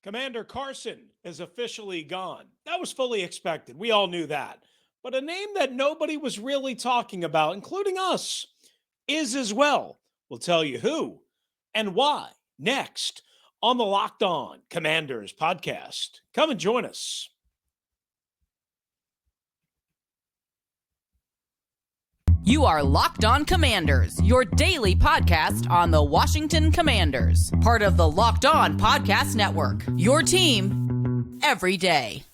Commander Carson is officially gone. That was fully expected. We all knew that. But a name that nobody was really talking about, including us, is as well. We'll tell you who and why next on the Locked On Commanders podcast. Come and join us. You are Locked On Commanders, your daily podcast on the Washington Commanders, part of the Locked On Podcast Network, your team every day.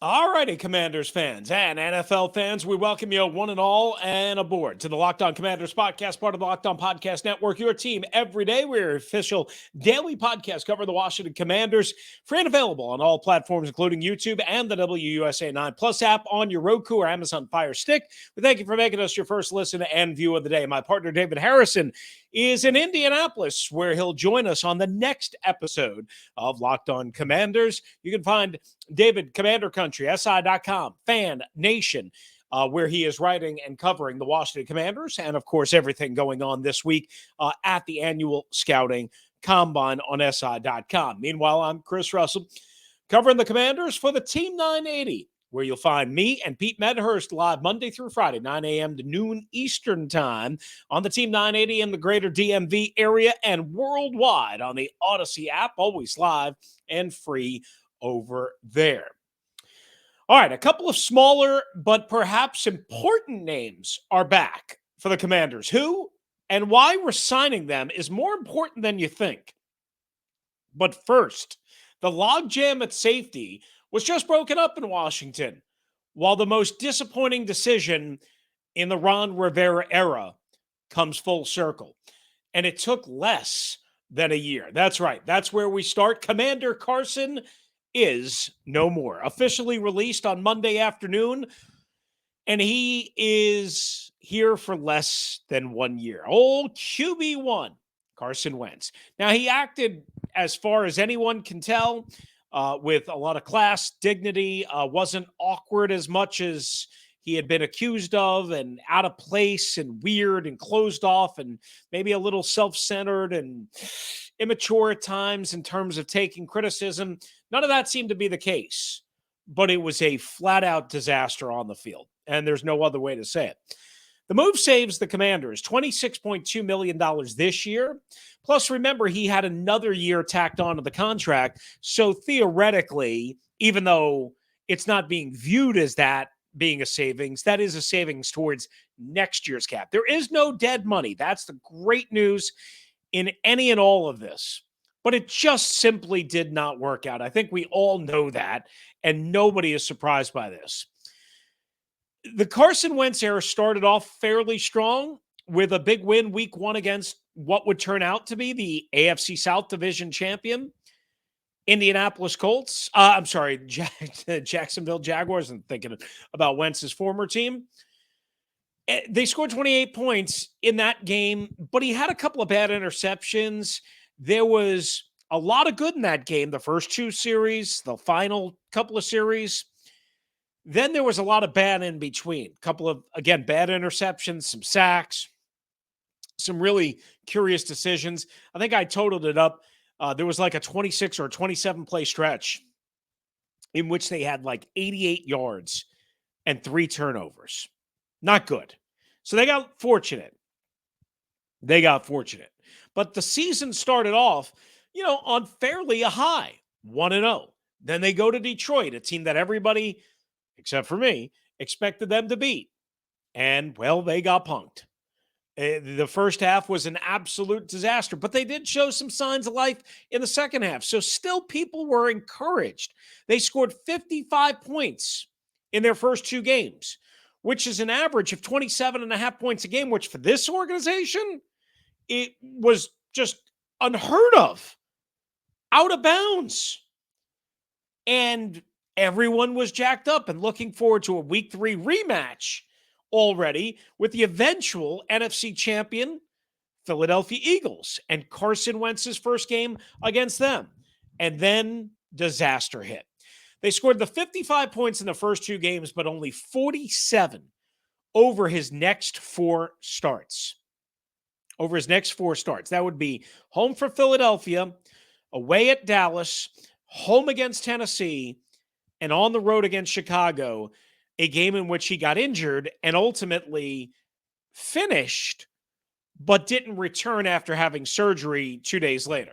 All righty, Commanders fans and NFL fans, we welcome you one and all and aboard to the Locked On Commanders podcast, part of the Locked On Podcast Network, your team every day. We're official daily podcast covering the Washington Commanders, free and available on all platforms, including YouTube and the WUSA 9 Plus app on your Roku or Amazon Fire Stick. We thank you for making us your first listen and view of the day. My partner, David Harrison, is in Indianapolis, where he'll join us on the next episode of Locked On Commanders. You can find David, Commander Country, SI.com, FanNation, where he is writing and covering the Washington Commanders, and, of course, everything going on this week at the annual Scouting Combine on SI.com. Meanwhile, I'm Chris Russell, covering the Commanders for the Team 980, where you'll find me and Pete Medhurst live Monday through Friday, 9 a.m. to noon Eastern time on the Team 980 in the greater DMV area and worldwide on the Odyssey app, always live and free over there. All right, a couple of smaller but perhaps important names are back for the Commanders. Who and why we're signing them is more important than you think. But first, the logjam at safety was just broken up in Washington, while the most disappointing decision in the Ron Rivera-era comes full circle. And it took less than a year. That's right. That's where we start. Commander Carson is no more. Officially released on Monday afternoon, and he is here for less than 1 year. Old QB1, Carson Wentz. Now, he acted, as far as anyone can tell, with a lot of class, dignity, wasn't awkward as much as he had been accused of, and out of place and weird and closed off and maybe a little self-centered and immature at times in terms of taking criticism. None of that seemed to be the case, but it was a flat-out disaster on the field, and there's no other way to say it. The move saves the Commanders $26.2 million this year. Plus, remember, he had another year tacked onto the contract. So theoretically, even though it's not being viewed as that being a savings, that is a savings towards next year's cap. There is no dead money. That's the great news in any and all of this. But it just simply did not work out. I think we all know that, and nobody is surprised by this. The Carson Wentz era started off fairly strong with a big win week one against what would turn out to be the AFC South Division champion, Indianapolis Colts. Jacksonville Jaguars. I'm thinking about Wentz's former team. They scored 28 points in that game, but he had a couple of bad interceptions. There was a lot of good in that game, the first two series, the final couple of series. Then there was a lot of bad in between. A couple of, again, bad interceptions, some sacks, some really curious decisions. I think I totaled it up. There was like a 26 or a 27 play stretch in which they had like 88 yards and 3 turnovers. Not good. So they got fortunate. But the season started off, on fairly a high, 1-0. Then they go to Detroit, a team that everybody, except for me, expected them to beat. And, well, they got punked. The first half was an absolute disaster, but they did show some signs of life in the second half. So still people were encouraged. They scored 55 points in their first 2 games, which is an average of 27.5 points a game, which for this organization, it was just unheard of, out of bounds. And everyone was jacked up and looking forward to a week 3 rematch already with the eventual NFC champion, Philadelphia Eagles, and Carson Wentz's first game against them. And then disaster hit. They scored the 55 points in the first 2 games, but only 47 over his next 4 starts. That would be home for Philadelphia, away at Dallas, home against Tennessee, and on the road against Chicago, a game in which he got injured and ultimately finished, but didn't return after having surgery 2 days later.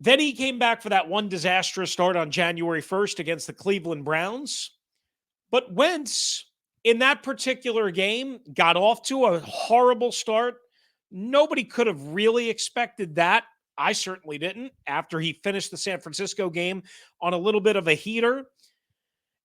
Then he came back for that one disastrous start on January 1st against the Cleveland Browns. But Wentz, in that particular game, got off to a horrible start. Nobody could have really expected that. I certainly didn't, after he finished the San Francisco game on a little bit of a heater.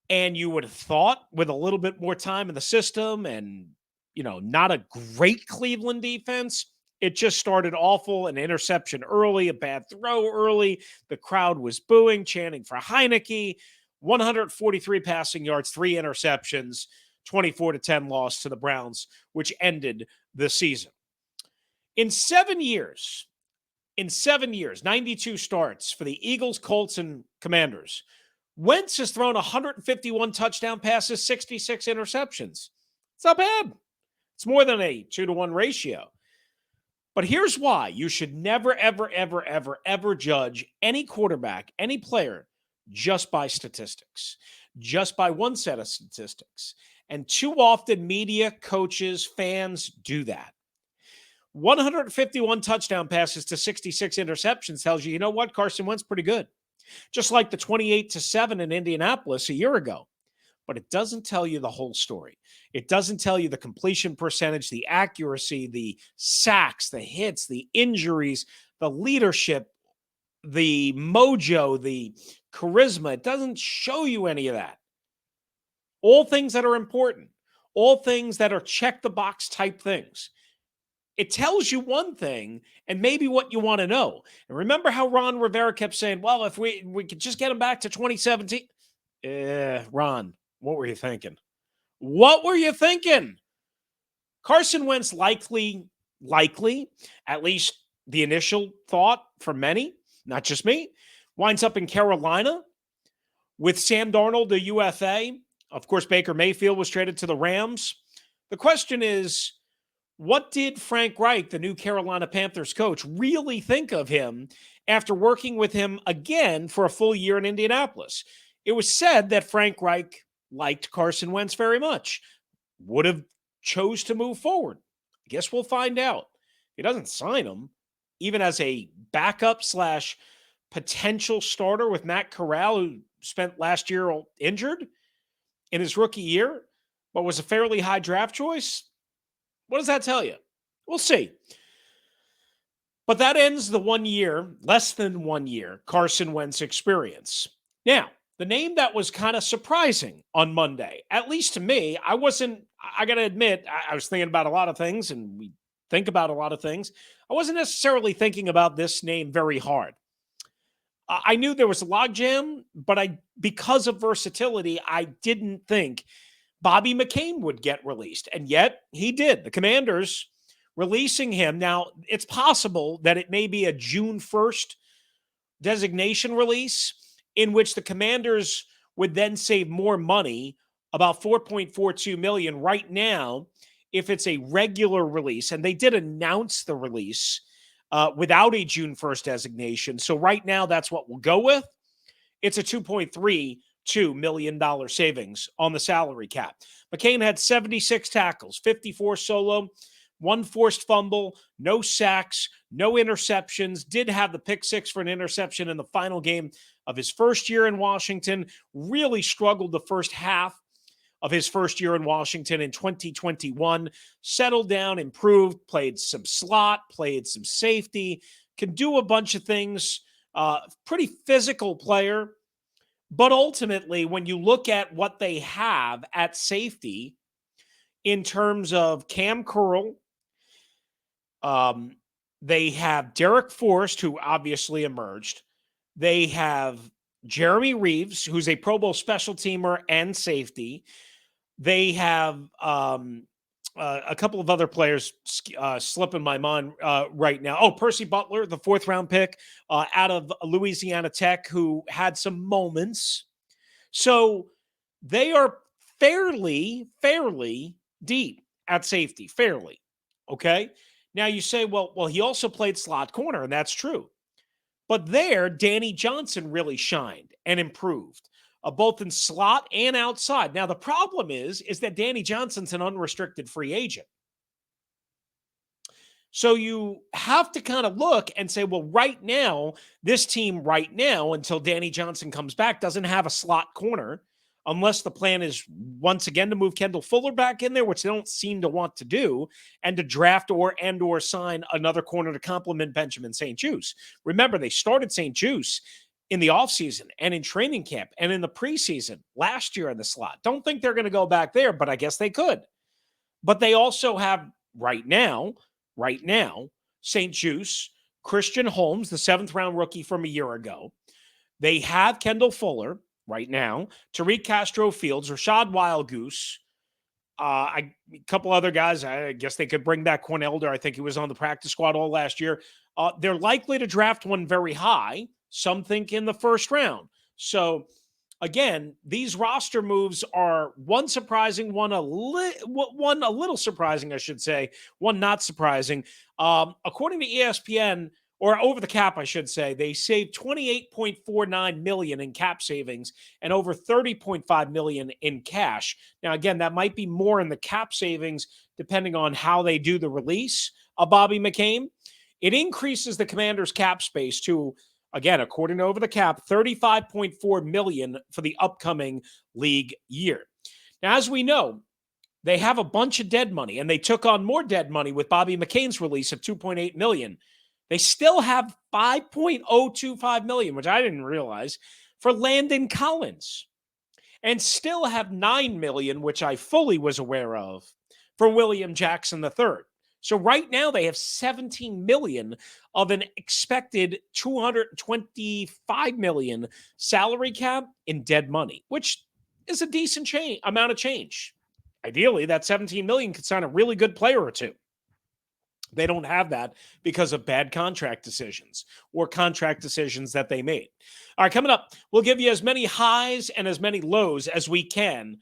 And you would have thought, with a little bit more time in the system and, not a great Cleveland defense, it just started awful. An interception early, a bad throw early. The crowd was booing, chanting for Heineke. 143 passing yards, 3 interceptions, 24-10 loss to the Browns, which ended the season. In 7 years, 92 starts for the Eagles, Colts, and Commanders, Wentz has thrown 151 touchdown passes, 66 interceptions. It's not bad. It's more than a 2-to-1 ratio. But here's why you should never, ever, ever, ever, ever judge any quarterback, any player, just by statistics, just by one set of statistics. And too often media, coaches, fans do that. 151 touchdown passes to 66 interceptions tells you, what? Carson Wentz pretty good. Just like the 28-7 in Indianapolis a year ago. But it doesn't tell you the whole story. It doesn't tell you the completion percentage, the accuracy, the sacks, the hits, the injuries, the leadership, the mojo, the charisma. It doesn't show you any of that. All things that are important, all things that are check the box type things. It tells you one thing and maybe what you want to know. And remember how Ron Rivera kept saying, well, if we could just get him back to 2017. Ron, what were you thinking? What were you thinking? Carson Wentz likely, at least the initial thought for many, not just me, winds up in Carolina with Sam Darnold, the UFA. Of course, Baker Mayfield was traded to the Rams. The question is, what did Frank Reich, the new Carolina Panthers coach, really think of him after working with him again for a full year in Indianapolis? It was said that Frank Reich liked Carson Wentz very much, would have chose to move forward. I guess we'll find out. He doesn't sign him, even as a backup / potential starter with Matt Corral, who spent last year injured in his rookie year, but was a fairly high draft choice. What does that tell you? We'll see. But that ends the 1 year, less than 1 year, Carson Wentz experience. Now, the name that was kind of surprising on Monday, at least to me, I got to admit, I was thinking about a lot of things, and we think about a lot of things. I wasn't necessarily thinking about this name very hard. I knew there was a logjam, but because of versatility, I didn't think Bobby McCain would get released. And yet he did. The Commanders releasing him. Now, it's possible that it may be a June 1st designation release in which the Commanders would then save more money, about $4.42 million right now, if it's a regular release. And they did announce the release without a June 1st designation. So right now, that's what we'll go with. It's a $2.32 million savings on the salary cap. McCain had 76 tackles, 54 solo, 1 forced fumble, no sacks, no interceptions, did have the pick 6 for an interception in the final game of his first year in Washington, really struggled the first half of his first year in Washington in 2021, settled down, improved, played some slot, played some safety, can do a bunch of things, pretty physical player. But ultimately, when you look at what they have at safety in terms of Cam Curl, they have Derek Forrest, who obviously emerged. They have Jeremy Reeves, who's a Pro Bowl special teamer and safety. They have A couple of other players slipping my mind right now. Oh, Percy Butler, the 4th-round pick out of Louisiana Tech, who had some moments. So they are fairly deep at safety, fairly. Okay. Now you say, well, he also played slot corner, and that's true. But there, Danny Johnson really shined and improved, both in slot and outside. Now the problem is that Danny Johnson's an unrestricted free agent. So you have to kind of look and say, well, right now, this team right now, until Danny Johnson comes back, doesn't have a slot corner, unless the plan is once again to move Kendall Fuller back in there, which they don't seem to want to do, and to draft or sign another corner to complement Benjamin St-Juste. Remember, they started St-Juste in the offseason and in training camp and in the preseason last year in the slot. Don't think they're going to go back there, but I guess they could. But they also have right now, St-Juste, Christian Holmes, the 7th-round rookie from a year ago. They have Kendall Fuller right now, Tariq Castro-Fields, Rashad Wildgoose, a couple other guys. I guess they could bring back Quan Elder. I think he was on the practice squad all last year. They're likely to draft one very high. Some think in the 1st round. So, again, these roster moves are one surprising, one a little surprising, I should say, one not surprising. According to ESPN, or over the cap, I should say, they saved $28.49 million in cap savings and over $30.5 million in cash. Now, again, that might be more in the cap savings depending on how they do the release of Bobby McCain. It increases the Commanders' cap space to, again, according to Over the Cap, $35.4 million for the upcoming league year. Now, as we know, they have a bunch of dead money, and they took on more dead money with Bobby McCain's release of $2.8 million. They still have $5.025 million, which I didn't realize, for Landon Collins, and still have $9 million, which I fully was aware of, for William Jackson III. So right now they have $17 million of an expected $225 million salary cap in dead money, which is a decent amount of change. Ideally, that $17 million could sign a really good player or two. They don't have that because of bad contract decisions or contract decisions that they made. All right, coming up, we'll give you as many highs and as many lows as we can.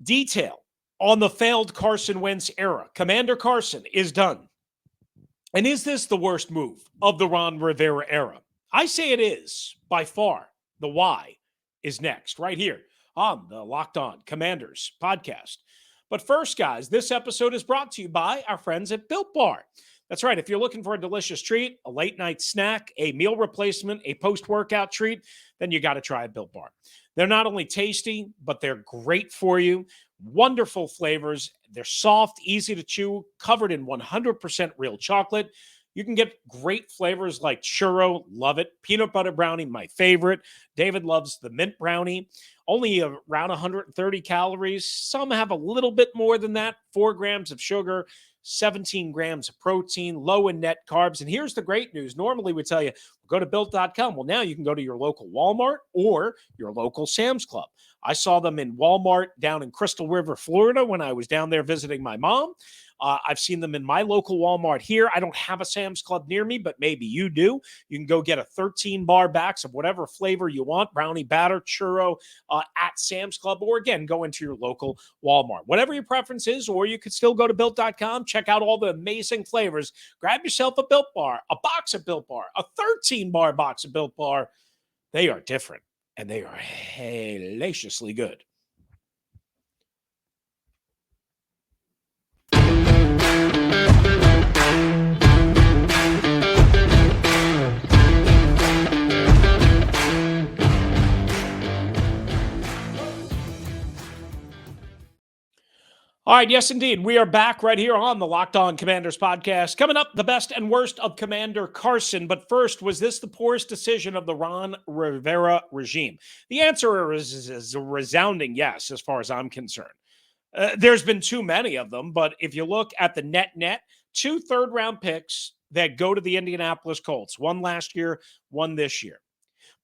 Detail on the failed Carson Wentz era. Commander Carson is done. And is this the worst move of the Ron Rivera era? I say it is, by far. The why is next, right here on the Locked On Commanders podcast. But first, guys, this episode is brought to you by our friends at Built Bar. That's right. If you're looking for a delicious treat, a late-night snack, a meal replacement, a post-workout treat, then you got to try a Built Bar. They're not only tasty, but they're great for you. Wonderful flavors. They're soft, easy to chew, covered in 100% real chocolate. You can get great flavors like churro, love it. Peanut butter brownie, my favorite. David loves the mint brownie. Only around 130 calories. Some have a little bit more than that. 4 grams of sugar, 17 grams of protein, low in net carbs. And here's the great news. Normally we tell you, go to Built.com. Well, now you can go to your local Walmart or your local Sam's Club. I saw them in Walmart down in Crystal River, Florida, when I was down there visiting my mom. I've seen them in my local Walmart here. I don't have a Sam's Club near me, but maybe you do. You can go get a 13-bar box of whatever flavor you want, brownie batter, churro, at Sam's Club, or again, go into your local Walmart. Whatever your preference is, or you could still go to Built.com, check out all the amazing flavors. Grab yourself a Built Bar, a box of Built Bar, a 13-bar box of Built Bar. They are different, and they are hellaciously good. All right, yes, indeed. We are back right here on the Locked On Commanders podcast. Coming up, the best and worst of Commander Carson. But first, was this the poorest decision of the Ron Rivera regime? The answer is a resounding yes, as far as I'm concerned. There's been too many of them, but if you look at the net, 2 third-round picks that go to the Indianapolis Colts, one last year, one this year.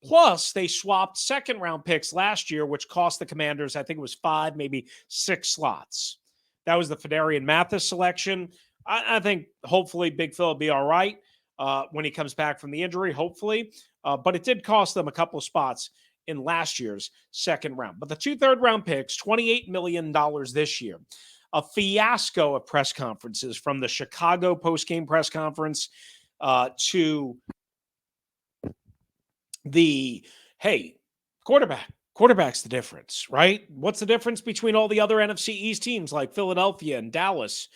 Plus, they swapped second-round picks last year, which cost the Commanders, I think it was 5, maybe 6 slots. That was the Fedarian Mathis selection. I think hopefully Big Phil will be all right when he comes back from the injury, hopefully. But it did cost them a couple of spots in last year's second round. But the 2 third-round picks, $28 million this year. A fiasco of press conferences, from the Chicago post-game press conference to the, hey, quarterback's the difference, right? What's the difference between all the other NFC East teams like Philadelphia and Dallas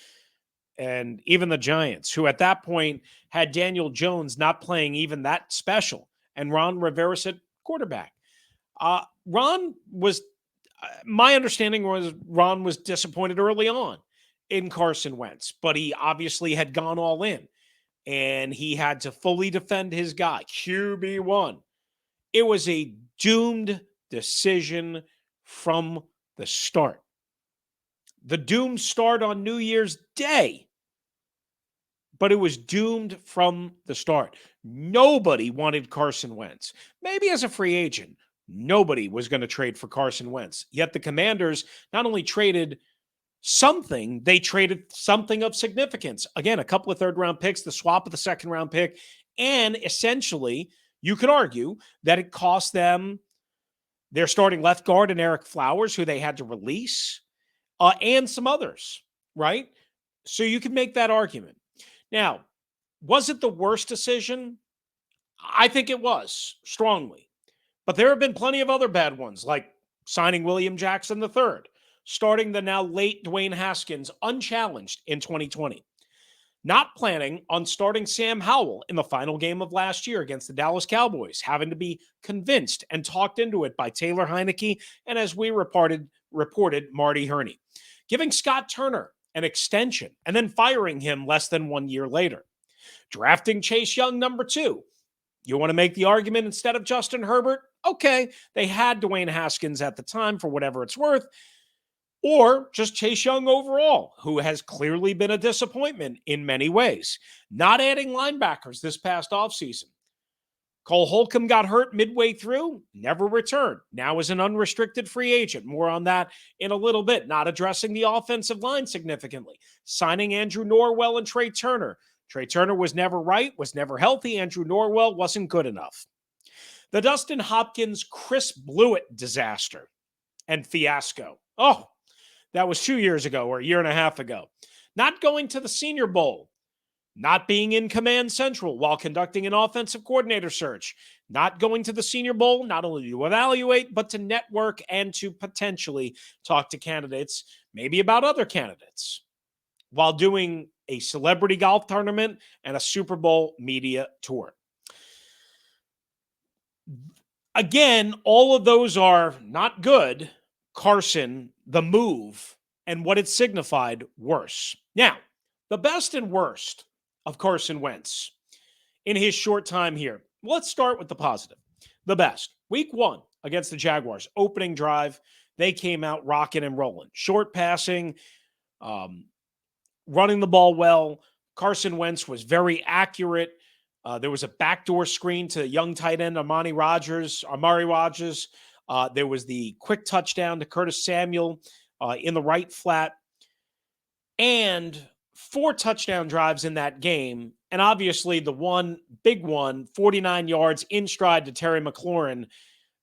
and even the Giants, who at that point had Daniel Jones not playing even that special, and Ron Rivera said quarterback. My understanding was Ron was disappointed early on in Carson Wentz, but he obviously had gone all in, and he had to fully defend his guy, QB1. It was a doomed decision from the start. The doomed start on New Year's Day, but it was doomed from the start. Nobody wanted Carson Wentz. Maybe as a free agent, nobody was going to trade for Carson Wentz. Yet the Commanders not only traded something, they traded something of significance. Again, a couple of third-round picks, the swap of the second-round pick, and essentially, you could argue that it cost them their starting left guard and Eric Flowers, who they had to release, and some others, right? So you can make that argument. Now, was it the worst decision? I think it was, strongly. But there have been plenty of other bad ones, like signing William Jackson III, starting the now late Dwayne Haskins unchallenged in 2020. Not planning on starting Sam Howell in the final game of last year against the Dallas Cowboys, having to be convinced and talked into it by Taylor Heineke and, as we reported Marty Hurney. Giving Scott Turner an extension and then firing him less than 1 year later. Drafting Chase Young number 2. You want to make the argument instead of Justin Herbert? Okay, they had Dwayne Haskins at the time for whatever it's worth. Or just Chase Young overall, who has clearly been a disappointment in many ways. Not adding linebackers this past offseason. Cole Holcomb got hurt midway through, never returned. Now is an unrestricted free agent. More on that in a little bit. Not addressing the offensive line significantly. Signing Andrew Norwell and Trey Turner. Trey Turner was never right, was never healthy. Andrew Norwell wasn't good enough. The Dustin Hopkins, Chris Blewett disaster and fiasco. Oh, that was 2 years ago or a year and a half ago. Not going to the Senior Bowl. Not being in Command Central while conducting an offensive coordinator search. Not going to the Senior Bowl, not only to evaluate, but to network and to potentially talk to candidates, maybe about other candidates, while doing a celebrity golf tournament and a Super Bowl media tour. Again, all of those are not good. Carson, the move, and what it signified, worse. Now, the best and worst of Carson Wentz in his short time here. Let's start with the positive. The best. Week 1 against the Jaguars, opening drive, they came out rocking and rolling. Short passing, running the ball well. Carson Wentz was very accurate. There was a backdoor screen to young tight end Amari Rodgers. There was the quick touchdown to Curtis Samuel in the right flat. And 4 touchdown drives in that game. And obviously the one, big one, 49 yards in stride to Terry McLaurin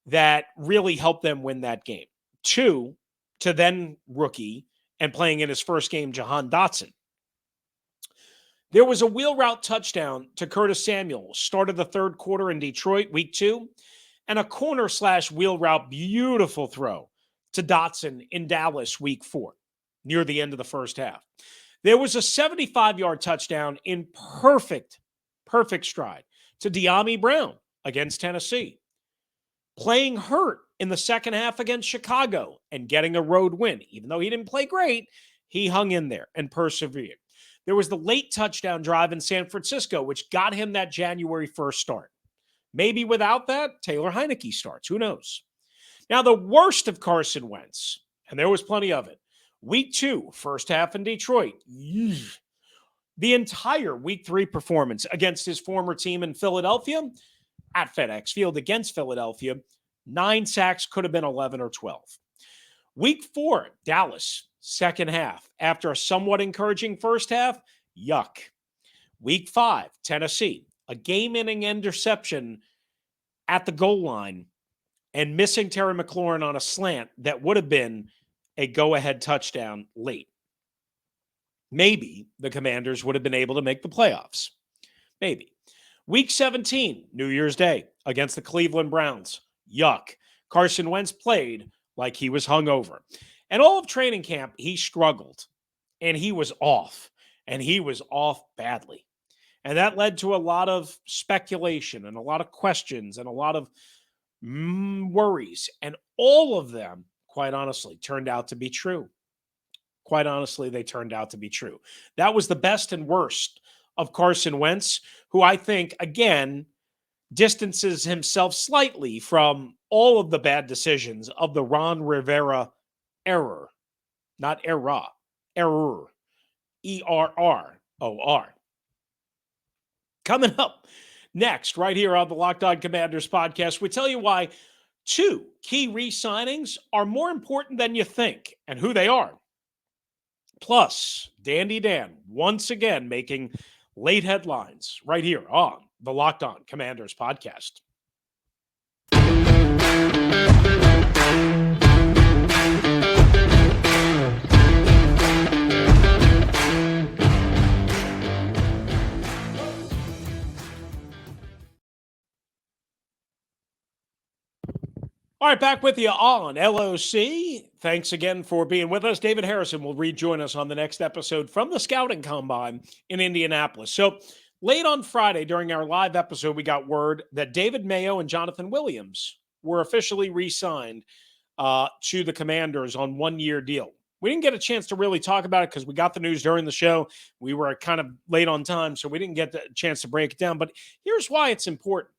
that really helped them win that game. 2 to then rookie and playing in his first game, Jahan Dotson. There was a wheel route touchdown to Curtis Samuel, start of the third quarter in Detroit, week 2, and a corner/wheel route beautiful throw to Dotson in Dallas, week 4, near the end of the first half. There was a 75-yard touchdown in perfect stride to De'Ami Brown against Tennessee. Playing hurt in the second half against Chicago and getting a road win. Even though he didn't play great, he hung in there and persevered. There was the late touchdown drive in San Francisco, which got him that January 1st start. Maybe without that, Taylor Heineke starts. Who knows? Now, the worst of Carson Wentz, and there was plenty of it, week 2, first half in Detroit. The entire week 3 performance against his former team in Philadelphia, at FedEx Field against Philadelphia, 9 sacks, could have been 11 or 12. Week 4, Dallas, second half. After a somewhat encouraging first half, yuck. Week 5, Tennessee, a game-winning interception at the goal line and missing Terry McLaurin on a slant that would have been a go-ahead touchdown late. Maybe the Commanders would have been able to make the playoffs. Maybe. Week 17, New Year's Day, against the Cleveland Browns. Yuck. Carson Wentz played like he was hungover. And all of training camp, he struggled. And he was off. And he was off badly. And that led to a lot of speculation and a lot of questions and a lot of worries. And all of them, quite honestly, turned out to be true. Quite honestly, they turned out to be true. That was the best and worst of Carson Wentz, who I think, again, distances himself slightly from all of the bad decisions of the Ron Rivera-era. Not era. Error. ERROR. Coming up next, right here on the Locked On Commanders podcast, we tell you why 2 key re-signings are more important than you think and who they are. Plus, Dandy Dan once again making late headlines right here on the Locked On Commanders podcast. All right, back with you on LOC. Thanks again for being with us. David Harrison will rejoin us on the next episode from the Scouting Combine in Indianapolis. So late on Friday during our live episode, we got word that David Mayo and Jonathan Williams were officially re-signed to the Commanders on one-year deal. We didn't get a chance to really talk about it because we got the news during the show. We were kind of late on time, so we didn't get the chance to break it down. But here's why it's important.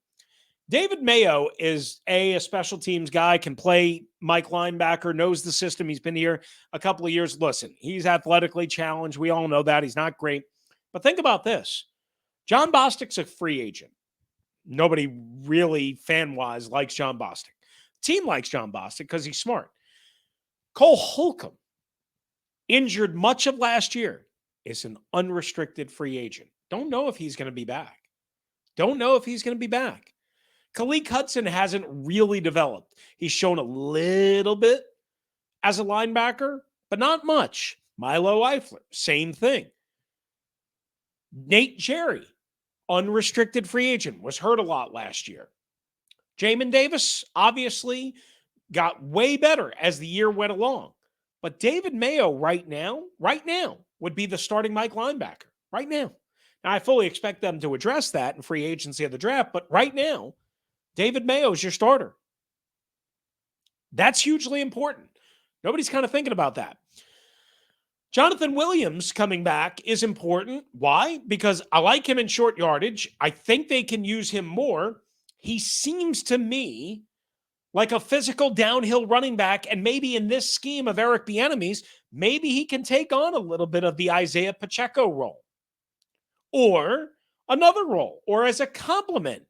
David Mayo is a special teams guy, can play Mike linebacker, knows the system. He's been here a couple of years. Listen, he's athletically challenged. We all know that. He's not great. But think about this. John Bostic's a free agent. Nobody really, fan-wise, likes John Bostic. Team likes John Bostic because he's smart. Cole Holcomb, injured much of last year, is an unrestricted free agent. Don't know if he's going to be back. Khaleke Hudson hasn't really developed. He's shown a little bit as a linebacker, but not much. Milo Eifler, same thing. Nate Jerry, unrestricted free agent, was hurt a lot last year. Jamin Davis obviously got way better as the year went along. But David Mayo right now would be the starting Mike linebacker. Right now. Now, I fully expect them to address that in free agency of the draft, but right now, David Mayo is your starter. That's hugely important. Nobody's kind of thinking about that. Jonathan Williams coming back is important. Why? Because I like him in short yardage. I think they can use him more. He seems to me like a physical downhill running back, and maybe in this scheme of Eric Bieniemy's, maybe he can take on a little bit of the Isaiah Pacheco role. Or another role, or as a complement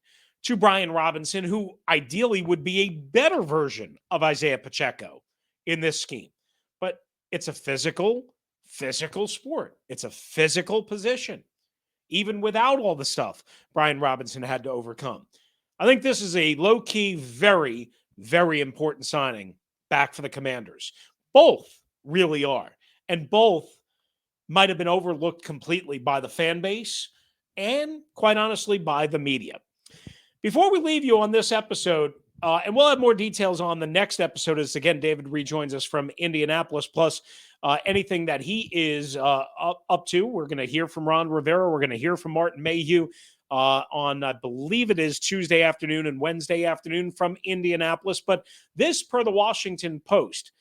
to Brian Robinson, who ideally would be a better version of Isaiah Pacheco in this scheme. But it's a physical sport. It's a physical position, even without all the stuff Brian Robinson had to overcome. I think this is a low-key, very, very important signing back for the Commanders. Both really are. And both might have been overlooked completely by the fan base and, quite honestly, by the media. Before we leave you on this episode, and we'll have more details on the next episode as, again, David rejoins us from Indianapolis, plus anything that he is up to. We're going to hear from Ron Rivera. We're going to hear from Martin Mayhew on, I believe it is Tuesday afternoon and Wednesday afternoon from Indianapolis. But this, per the Washington Post,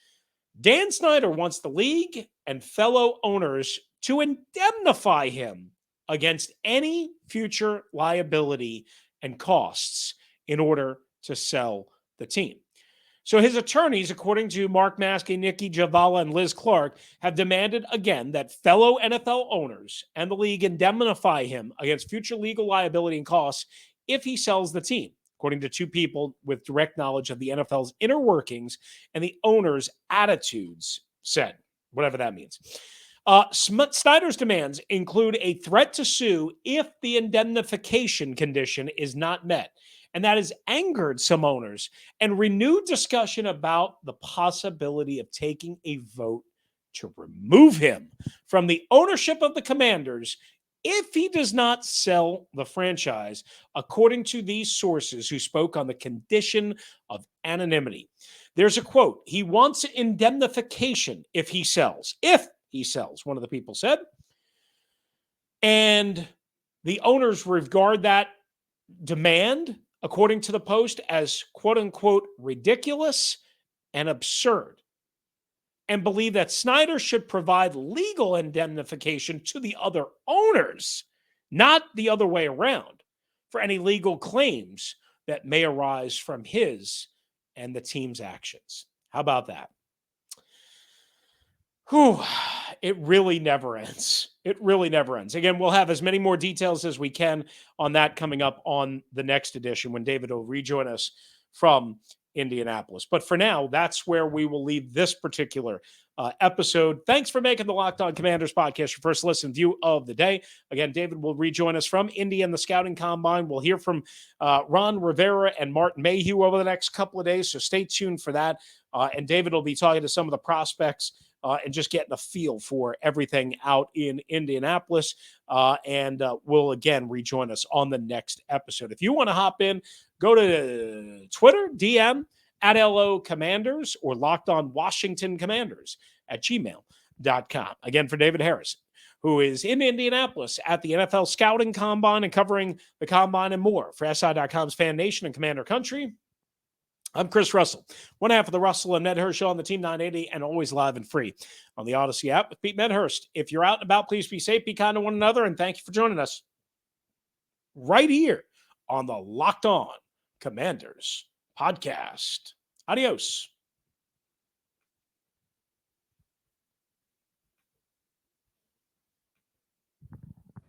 Dan Snyder wants the league and fellow owners to indemnify him against any future liability and costs in order to sell the team. So his attorneys, according to Mark Maskey, Nikki Javala, and Liz Clark, have demanded again that fellow NFL owners and the league indemnify him against future legal liability and costs if he sells the team, according to 2 people with direct knowledge of the NFL's inner workings and the owners' attitudes said. whatever that means. Snyder's demands include a threat to sue if the indemnification condition is not met. And that has angered some owners and renewed discussion about the possibility of taking a vote to remove him from the ownership of the Commanders if he does not sell the franchise, according to these sources who spoke on the condition of anonymity. There's a quote: he wants indemnification if he sells. If he sells, one of the people said. And the owners regard that demand, according to the Post, as quote unquote ridiculous and absurd, and believe that Snyder should provide legal indemnification to the other owners, not the other way around, for any legal claims that may arise from his and the team's actions. How about that? Whew, it really never ends. It really never ends. Again, we'll have as many more details as we can on that coming up on the next edition when David will rejoin us from Indianapolis. But for now, that's where we will leave this particular episode. Thanks for making the Locked On Commanders podcast your first listen view of the day. Again, David will rejoin us from Indy and the Scouting Combine. We'll hear from Ron Rivera and Martin Mayhew over the next couple of days, so stay tuned for that. And David will be talking to some of the prospects and just getting a feel for everything out in Indianapolis. And will again rejoin us on the next episode. If you want to hop in, go to Twitter, DM at LO Commanders or Locked On Washington Commanders at gmail.com. Again, for David Harris, who is in Indianapolis at the NFL Scouting Combine and covering the Combine and more for SI.com's FanNation and Commander Country, I'm Chris Russell, one half of the Russell and Medhurst Show on the Team 980 and always live and free on the Odyssey app with Pete Medhurst. If you're out and about, please be safe, be kind to one another, and thank you for joining us right here on the Locked On Commanders podcast. Adios.